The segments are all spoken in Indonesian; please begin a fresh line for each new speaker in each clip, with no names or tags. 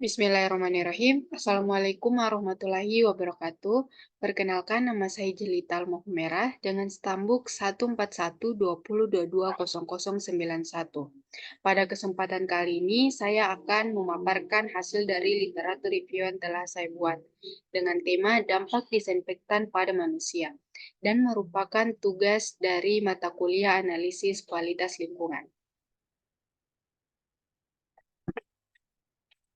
Bismillahirrahmanirrahim. Assalamualaikum warahmatullahi wabarakatuh. Perkenalkan, nama saya Jelita Almahumera dengan stambuk 14120220091. Pada kesempatan kali ini, saya akan memaparkan hasil dari literatur review yang telah saya buat dengan tema dampak disinfektan pada manusia dan merupakan tugas dari mata kuliah analisis kualitas lingkungan.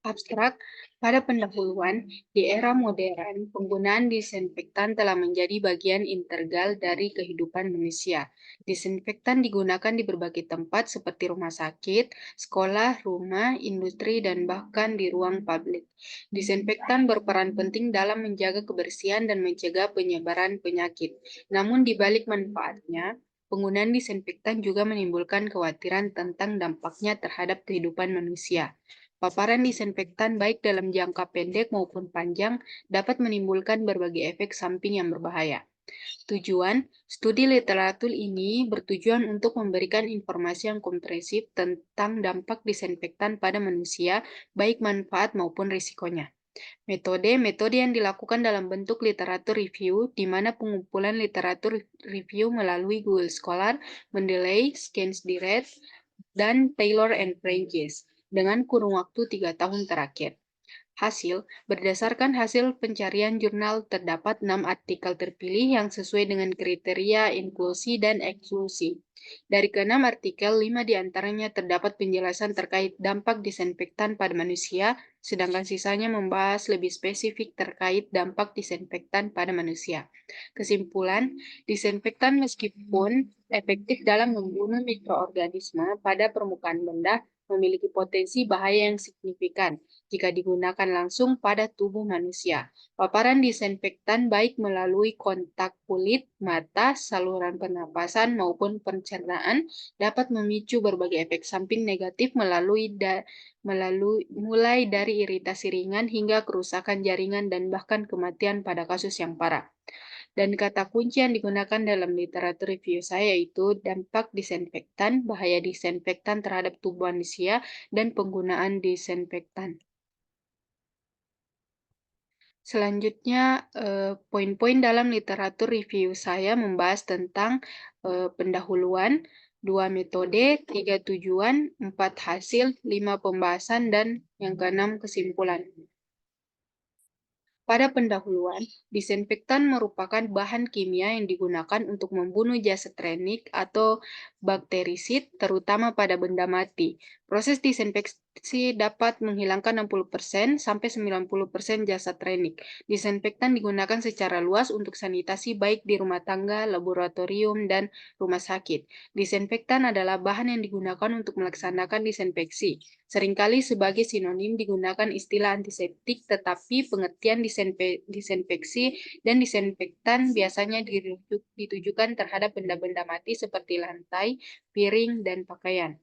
Abstrak, pada pendahuluan, di era modern, penggunaan disinfektan telah menjadi bagian integral dari kehidupan manusia. Disinfektan digunakan di berbagai tempat seperti rumah sakit, sekolah, rumah, industri, dan bahkan di ruang publik. Disinfektan berperan penting dalam menjaga kebersihan dan mencegah penyebaran penyakit. Namun di balik manfaatnya, penggunaan disinfektan juga menimbulkan kekhawatiran tentang dampaknya terhadap kehidupan manusia. Paparan disinfektan baik dalam jangka pendek maupun panjang dapat menimbulkan berbagai efek samping yang berbahaya. Tujuan studi literatur ini bertujuan untuk memberikan informasi yang komprehensif tentang dampak disinfektan pada manusia, baik manfaat maupun risikonya. Metode yang dilakukan dalam bentuk literatur review, di mana pengumpulan literatur review melalui Google Scholar, Mendeley, ScienceDirect, dan Taylor and Francis dengan kurun waktu 3 tahun terakhir. Berdasarkan hasil pencarian jurnal, terdapat 6 artikel terpilih yang sesuai dengan kriteria inklusi dan eksklusi. Dari ke-6 artikel, 5 diantaranya terdapat penjelasan terkait dampak disinfektan pada manusia, sedangkan sisanya membahas lebih spesifik terkait dampak disinfektan pada manusia. Kesimpulan, disinfektan meskipun efektif dalam membunuh mikroorganisme pada permukaan benda, memiliki potensi bahaya yang signifikan jika digunakan langsung pada tubuh manusia. Paparan disinfektan baik melalui kontak kulit, mata, saluran pernapasan, maupun pencernaan dapat memicu berbagai efek samping negatif mulai dari iritasi ringan hingga kerusakan jaringan dan bahkan kematian pada kasus yang parah. Dan kata kunci yang digunakan dalam literatur review saya yaitu dampak disinfektan, bahaya disinfektan terhadap tubuh manusia, dan penggunaan disinfektan. Selanjutnya, poin-poin dalam literatur review saya membahas tentang pendahuluan, 2 metode, 3 tujuan, 4 hasil, 5 pembahasan, dan yang keenam kesimpulan. Pada pendahuluan, disinfektan merupakan bahan kimia yang digunakan untuk membunuh jasetrenik atau bakterisid, terutama pada benda mati. Proses disinfeksi dapat menghilangkan 60% sampai 90% jasetrenik. Disinfektan digunakan secara luas untuk sanitasi baik di rumah tangga, laboratorium, dan rumah sakit. Disinfektan adalah bahan yang digunakan untuk melaksanakan disinfeksi. Seringkali sebagai sinonim digunakan istilah antiseptik, tetapi pengertian disinfeksi dan disinfektan biasanya ditujukan terhadap benda-benda mati seperti lantai, piring, dan pakaian.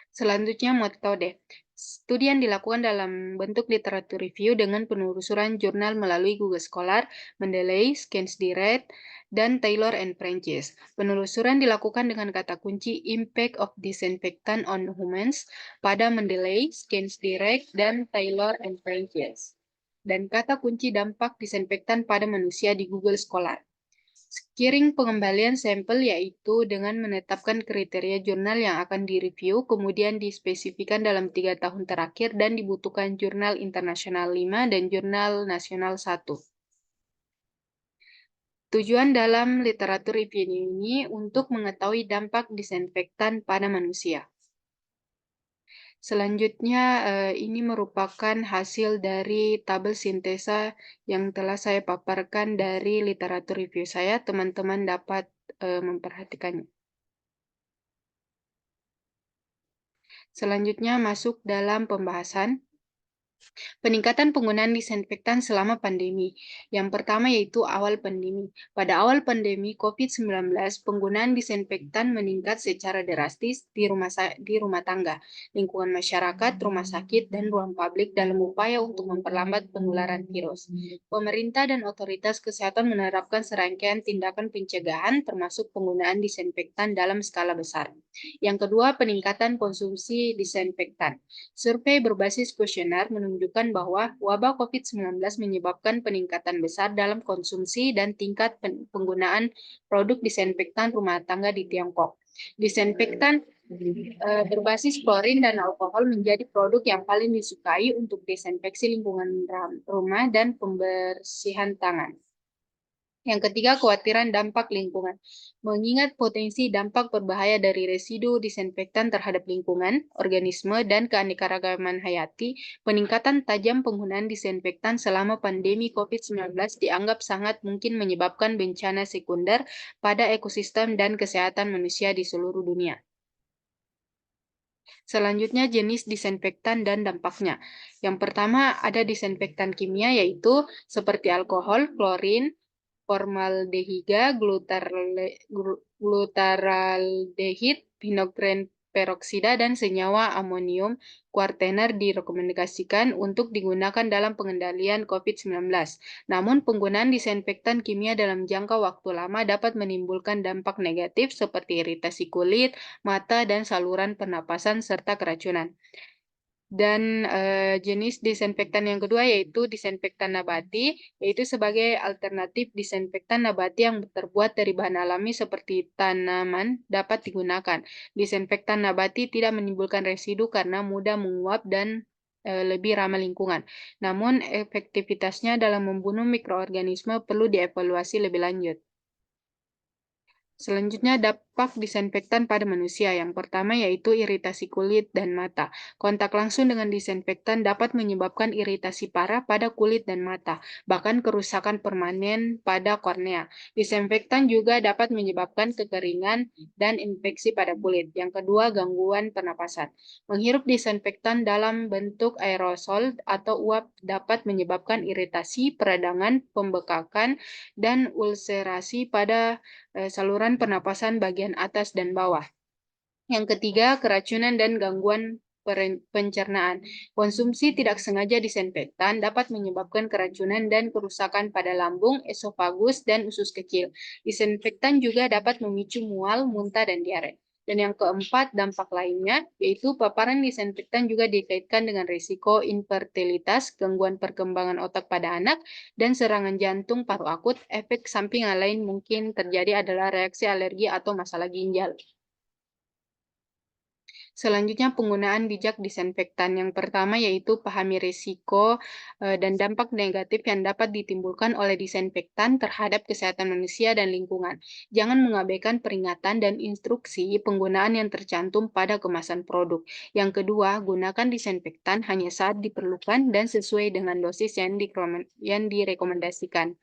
Selanjutnya, metode. Studi yang dilakukan dalam bentuk literatur review dengan penelusuran jurnal melalui Google Scholar, Mendeley, ScienceDirect, dan Taylor and Francis. Penelusuran dilakukan dengan kata kunci Impact of Disinfectant on Humans pada Mendeley, ScienceDirect, dan Taylor and Francis. Dan kata kunci dampak disinfektan pada manusia di Google Scholar. Skiring pengembalian sampel yaitu dengan menetapkan kriteria jurnal yang akan direview, kemudian dispesifikan dalam 3 tahun terakhir dan dibutuhkan jurnal internasional 5 dan jurnal nasional 1. Tujuan dalam literatur review ini untuk mengetahui dampak disinfektan pada manusia. Selanjutnya, ini merupakan hasil dari tabel sintesa yang telah saya paparkan dari literatur review saya. Teman-teman dapat memperhatikannya. Selanjutnya masuk dalam pembahasan. Peningkatan penggunaan disinfektan selama pandemi. Yang pertama yaitu awal pandemi. Pada awal pandemi COVID-19, penggunaan disinfektan meningkat secara drastis di rumah tangga, lingkungan masyarakat, rumah sakit, dan ruang publik dalam upaya untuk memperlambat penularan virus. Pemerintah dan otoritas kesehatan menerapkan serangkaian tindakan pencegahan termasuk penggunaan disinfektan dalam skala besar. Yang kedua, peningkatan konsumsi disinfektan. Survei berbasis kuesioner menunjukkan bahwa wabah COVID-19 menyebabkan peningkatan besar dalam konsumsi dan tingkat penggunaan produk disinfektan rumah tangga di Tiongkok. Disinfektan berbasis klorin dan alkohol menjadi produk yang paling disukai untuk desinfeksi lingkungan rumah dan pembersihan tangan. Yang ketiga, kekhawatiran dampak lingkungan. Mengingat potensi dampak berbahaya dari residu disinfektan terhadap lingkungan, organisme, dan keanekaragaman hayati, peningkatan tajam penggunaan disinfektan selama pandemi COVID-19 dianggap sangat mungkin menyebabkan bencana sekunder pada ekosistem dan kesehatan manusia di seluruh dunia. Selanjutnya, jenis disinfektan dan dampaknya. Yang pertama, ada disinfektan kimia, yaitu seperti alkohol, klorin, formaldehida, glutaraldehid, vinogren peroksida, dan senyawa amonium kuartener direkomendasikan untuk digunakan dalam pengendalian COVID-19. Namun, penggunaan disinfektan kimia dalam jangka waktu lama dapat menimbulkan dampak negatif seperti iritasi kulit, mata, dan saluran pernapasan, serta keracunan. Dan jenis disinfektan yang kedua yaitu disinfektan nabati, yaitu sebagai alternatif disinfektan nabati yang terbuat dari bahan alami seperti tanaman dapat digunakan. Disinfektan nabati tidak menimbulkan residu karena mudah menguap dan lebih ramah lingkungan. Namun efektivitasnya dalam membunuh mikroorganisme perlu dievaluasi lebih lanjut. Selanjutnya, dampak disinfektan pada manusia. Yang pertama yaitu iritasi kulit dan mata. Kontak langsung dengan disinfektan dapat menyebabkan iritasi parah pada kulit dan mata, bahkan kerusakan permanen pada kornea. Disinfektan juga dapat menyebabkan kekeringan dan infeksi pada kulit. Yang kedua, gangguan pernapasan. Menghirup disinfektan dalam bentuk aerosol atau uap dapat menyebabkan iritasi, peradangan, pembekakan, dan ulserasi pada saluran pernapasan bagian atas dan bawah. Yang ketiga, keracunan dan gangguan pencernaan. Konsumsi tidak sengaja disinfektan dapat menyebabkan keracunan dan kerusakan pada lambung, esofagus, dan usus kecil. Disinfektan juga dapat memicu mual, muntah, dan diare. Dan yang keempat, dampak lainnya, yaitu paparan disinfektan juga dikaitkan dengan risiko infertilitas, gangguan perkembangan otak pada anak, dan serangan jantung paru akut. Efek samping yang lain mungkin terjadi adalah reaksi alergi atau masalah ginjal. Selanjutnya, penggunaan bijak disinfektan. Yang pertama yaitu pahami risiko dan dampak negatif yang dapat ditimbulkan oleh disinfektan terhadap kesehatan manusia dan lingkungan. Jangan mengabaikan peringatan dan instruksi penggunaan yang tercantum pada kemasan produk. Yang kedua, gunakan disinfektan hanya saat diperlukan dan sesuai dengan dosis yang direkomendasikan.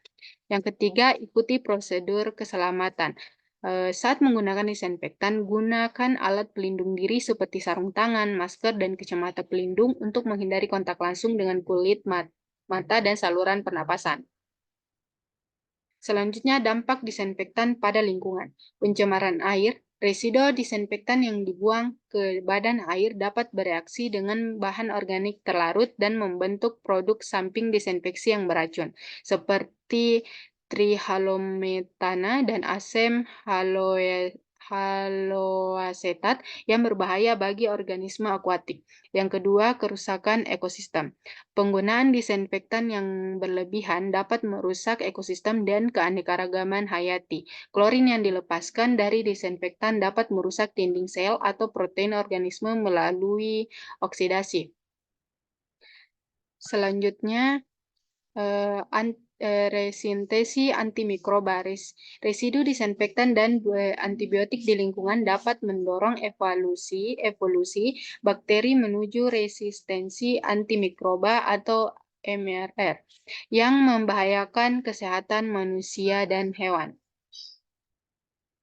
Yang ketiga, ikuti prosedur keselamatan. Saat menggunakan disinfektan, gunakan alat pelindung diri seperti sarung tangan, masker, dan kacamata pelindung untuk menghindari kontak langsung dengan kulit, mata, dan saluran pernapasan. Selanjutnya, dampak disinfektan pada lingkungan. Pencemaran air, residu disinfektan yang dibuang ke badan air dapat bereaksi dengan bahan organik terlarut dan membentuk produk samping disinfeksi yang beracun, seperti trihalometana dan asam haloasetat yang berbahaya bagi organisme akuatik. Yang kedua, kerusakan ekosistem. Penggunaan disinfektan yang berlebihan dapat merusak ekosistem dan keanekaragaman hayati. Klorin yang dilepaskan dari disinfektan dapat merusak dinding sel atau protein organisme melalui oksidasi. Selanjutnya, resintesi antimikroba. Residu disinfektan dan antibiotik di lingkungan dapat mendorong evolusi bakteri menuju resistensi antimikroba atau MRR yang membahayakan kesehatan manusia dan hewan.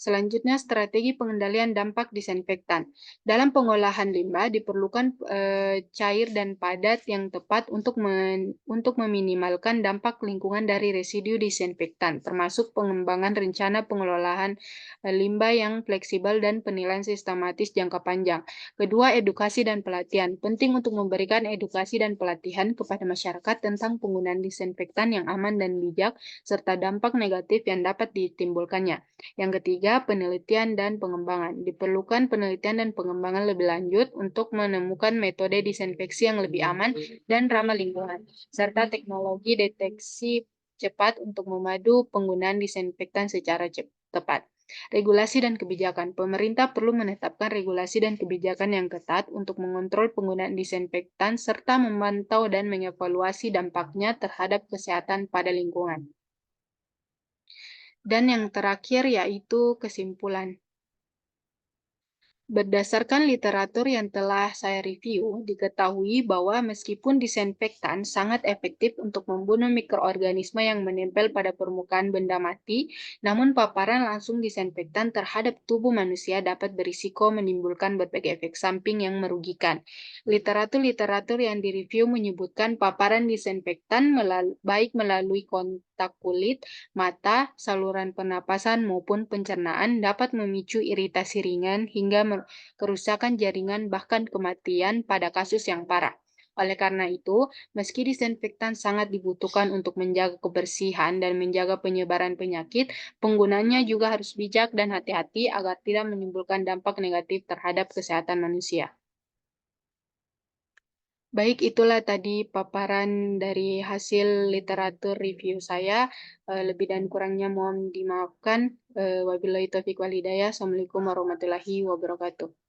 Selanjutnya, strategi pengendalian dampak disinfektan. Dalam pengolahan limbah diperlukan cair dan padat yang tepat untuk meminimalkan dampak lingkungan dari residu disinfektan, termasuk pengembangan rencana pengelolaan limbah yang fleksibel dan penilaian sistematis jangka panjang. Kedua, edukasi dan pelatihan. Penting untuk memberikan edukasi dan pelatihan kepada masyarakat tentang penggunaan disinfektan yang aman dan bijak, serta dampak negatif yang dapat ditimbulkannya. Yang ketiga, penelitian dan pengembangan. Diperlukan penelitian dan pengembangan lebih lanjut untuk menemukan metode disinfeksi yang lebih aman dan ramah lingkungan, serta teknologi deteksi cepat untuk memadu penggunaan disinfektan secara tepat. Regulasi dan kebijakan. Pemerintah perlu menetapkan regulasi dan kebijakan yang ketat untuk mengontrol penggunaan disinfektan serta memantau dan mengevaluasi dampaknya terhadap kesehatan pada lingkungan. Dan yang terakhir yaitu kesimpulan. Berdasarkan literatur yang telah saya review, diketahui bahwa meskipun disinfektan sangat efektif untuk membunuh mikroorganisme yang menempel pada permukaan benda mati, namun paparan langsung disinfektan terhadap tubuh manusia dapat berisiko menimbulkan berbagai efek samping yang merugikan. Literatur-literatur yang direview menyebutkan paparan disinfektan baik melalui kontak kulit, mata, saluran pernapasan, maupun pencernaan dapat memicu iritasi ringan hingga kerusakan jaringan bahkan kematian pada kasus yang parah. Oleh karena itu, meski disinfektan sangat dibutuhkan untuk menjaga kebersihan dan menjaga penyebaran penyakit, penggunanya juga harus bijak dan hati-hati agar tidak menimbulkan dampak negatif terhadap kesehatan manusia. Baik, itulah tadi paparan dari hasil literatur review saya. Lebih dan kurangnya mohon dimaafkan. Wabillahi taufiq wal hidayah. Assalamualaikum warahmatullahi wabarakatuh.